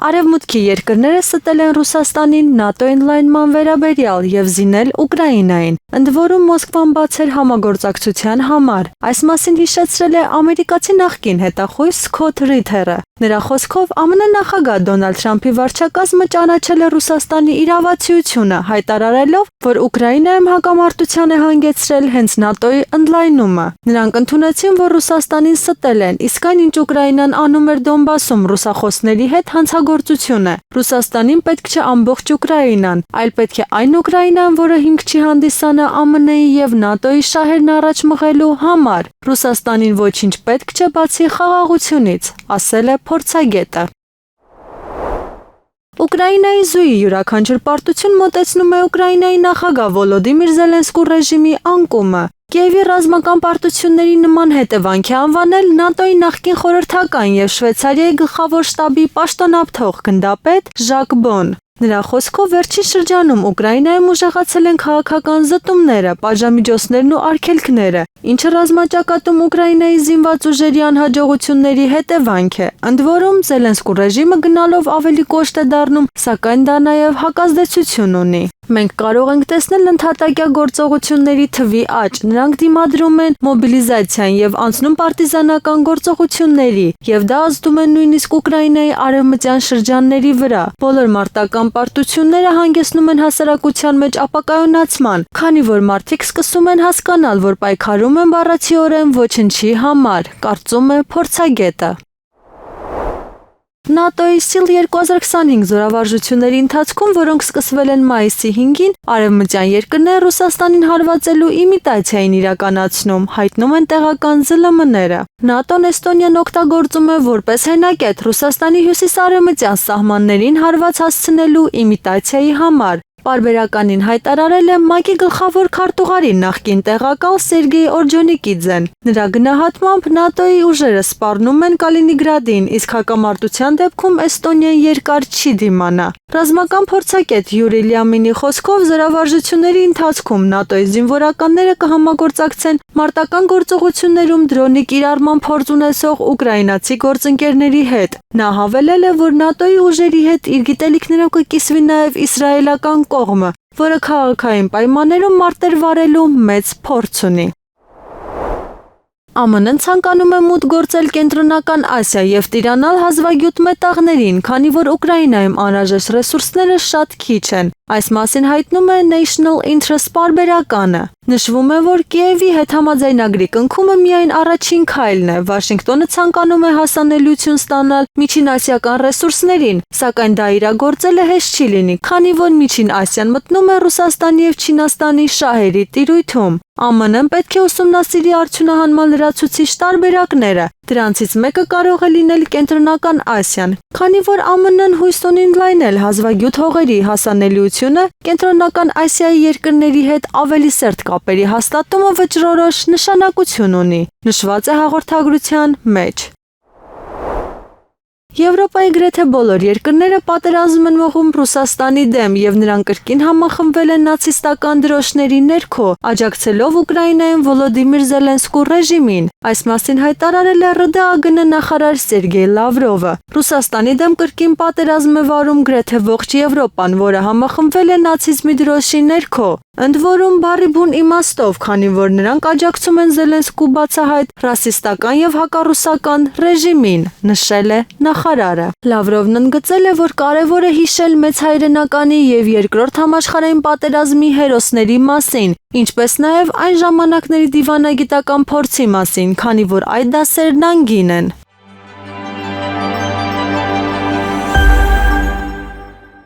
Արևմուտքի երկրները ստել են Ռուսաստանին ՆԱՏՕ ընդլայնման վերաբերյալ եւ զինել Ուկրաինային, ընդ որում Մոսկվան բաց էր համագործակցության համար։ Այս մասին հիշեցրել է ամերիկացի նախկին հետախույզ Սքոթ Ռիթերը։ Նրա խոսքով ԱՄՆ նախագահ Դոնալդ Թրամփի վարչակազմը ճանաչել է Ռուսաստանի իրավացիությունը, հայտարարելով, որ Ուկրաինայում հակամարտության է հանգեցրել հենց ՆԱՏՕ-ի ընդլայնումը։ Նրանք ընդունեցին, որ Ռուսաստանին ստել են, իսկ այն, ինչ Ուկրաինան անում էր Դոնբասում ռուսախոսների հետ, հանցագործություն է։ Ռուսաստանին պետք չէ ամբողջ Ուկրաինան, այլ պետք է այն Ուկրաինան, որը հիմք չի հանդիսանա ԱՄՆ-ի եւ ՆԱՏՕ-ի շահերն առաջ մղելու համար։ Ռուսաստանին ոչինչ պետք չէ բացի խաղաղությունից, ասել է փորձագետը։ Ուկրաինայի զույգի յուրաքանչյուր պարտություն մոտեցնում է Ուկրաինայի նախագահ Վոլոդիմիր Զելենսկու ռեժիմի անկումը։ Կիևի ռազմական պարտությունների նման հետևանք է անվանել ՆԱՏՕ-ի նախկին խորհրդական եւ Շվեյցարիայի գլխավոր շտաբի պաշտոնապատող գնդապետ Ժակ Բոն։ Նրա խոսքով վերջին շրջանում Ուկրաինայում ուժեղացել են քաղաքական զտումները, պատժամիջոցներն ու արգելքները, ինչը ռազմաճակատում Ուկրաինայի զինված ուժերի անհաջողությունների հետևանք է։ Ընդ որում Զելենսկու ռեժիմը գնալով ավելի կոշտ է դառնում, սակայն դա նաև հակազդեցություն ունի։ Մենք կարող ենք տեսնել ընդհատակյա գործողությունների թվի աճ, նրանք դիմադրում են մոբիլիզացիային եւ անցնում պարտիզանական գործողությունների, եւ դա ազդում է նույնիսկ Ուկրաինայի արևմտյան շրջանների վրա։ Բոլոր մարտական պարտությունները հանգեցնում են հասարակության մեջ ապակայունացման, քանի որ մարդիկ սկսում են հասկանալ, որ պայքարում են բառացիորեն ոչնչի համար, կարծում է փորձագետը։ ՆԱՏՕ-ի Սիլ 2025 զորավարժությունների ընթացքում, որոնք սկսվել են մայիսի 5-ին, արևմտյան երկրները Ռուսաստանին հարվածելու իմիտացիա են իրականացնում, հայտնում են տեղական ԶԼՄ-ները։ ՆԱՏՕ-ն Էստոնիան օգտագործում է որպես հենակետ Ռուսաստանի հյուսիսարևմտյան սահմաններին հարված հասցնելու իմիտացիայի համար։ Պարբերականին հայտարարել է ՄԱԿ-ի գլխավոր քարտուղարի նախկին տեղակալ Սերգեյ Օրջոնիկիձեն։ Նրա գնահատմամբ ՆԱՏՕ-ի ուժերը սպառնում են Կալինինգրադին, իսկ հակամարտության դեպքում Էստոնիան երկար չի դիմանա։ Ռազմական փորձագետ Յուրի Լյամինի խոսքով զորավարժությունների ընթացքում ՆԱՏՕ-ի զինվորականները կհամագործակցեն մարտական գործողություններում դրոնի կիրառման փորձ ունեցող ուկրաինացի գործընկերների հետ։ Նա հավելել է, որ ՆԱՏՕ-ի ուժերի հետ իր գիտելիքներով կկիսվի նաև իսրայելական կողմը, որը քաղաքային պայմաններում մարտեր վարելու մեծ փորձ ունի։ ԱՄՆ-ն ցանկանում է մուտք գործել Կենտրոնական Ասիա եւ տիրանալ հազվագյուտ մետաղներին, քանի որ Ուկրաինայում անհրաժեշտ ռեսուրսները շատ քիչ են։ Այս մասին հայտնում է National Interest պարբերականը։ Նշվում է, որ Կիևի հետ համաձայնագրի կնքումը միայն առաջին քայլն է։ Վաշինգտոնը ցանկանում է հասանելիություն ստանալ միջինասիական ռեսուրսներին, սակայն դա իրագործելը հեշտ չի լինի, քանի որ Միջին Ասիան մտնում է Ռուսաստանի եւ Չինաստանի շահերի տիրույթում։ ԱՄՆ-ն պետք է ուսումնասիրի արդյունահանման լրացուցիչ տարբերակները։ Դրանցից մեկը կարող է լինել Կենտրոնական Ասիան, քանի որ ԱՄՆ-ն հույս ունի ընդլայնել հազվագյուտ հողերի հասանելիությունը, Կենտրոնական Ասիայի երկրների հետ ավելի սերտ կապերի հաստատումը վճռորոշ նշանակություն ունի, նշված է հաղորդագրության մեջ։ Եվրոպայի գրեթե բոլոր երկրները պատերազմ են մղում Ռուսաստանի դեմ եւ նրանք կրկին համախմբվել են նացիստական դրոշների ներքո, աջակցելով Ուկրաինայում Վոլոդիմիր Զելենսկու ռեժիմին։ Այս մասին հայտարարել է ՌԴԱԳՆ նախարար Սերգեյ Լավրովը։ Ռուսաստանի դեմ կրկին պատերազմ է վարում գրեթե ողջ Եվրոպան, որը համախմբվել է նացիզմի դրոշի ներքո։ Ընդ որում բառի բուն իմաստով, քանի որ նրանք աջակցում են Զելենսկու բացահայտ ռասիստական եւ հակառուսական ռեժիմին, նշել է նախարարը։ Լավրովն ընդգծել է, որ կարևոր է հիշել մեծ հայրենականի եւ երկրորդ համաշխարհային պատերազմի հերոսների մասին, ինչպես նաեւ այն ժամանակների դիվանագիտական փորձի մասին, քանի որ այդ դասերն անգին են։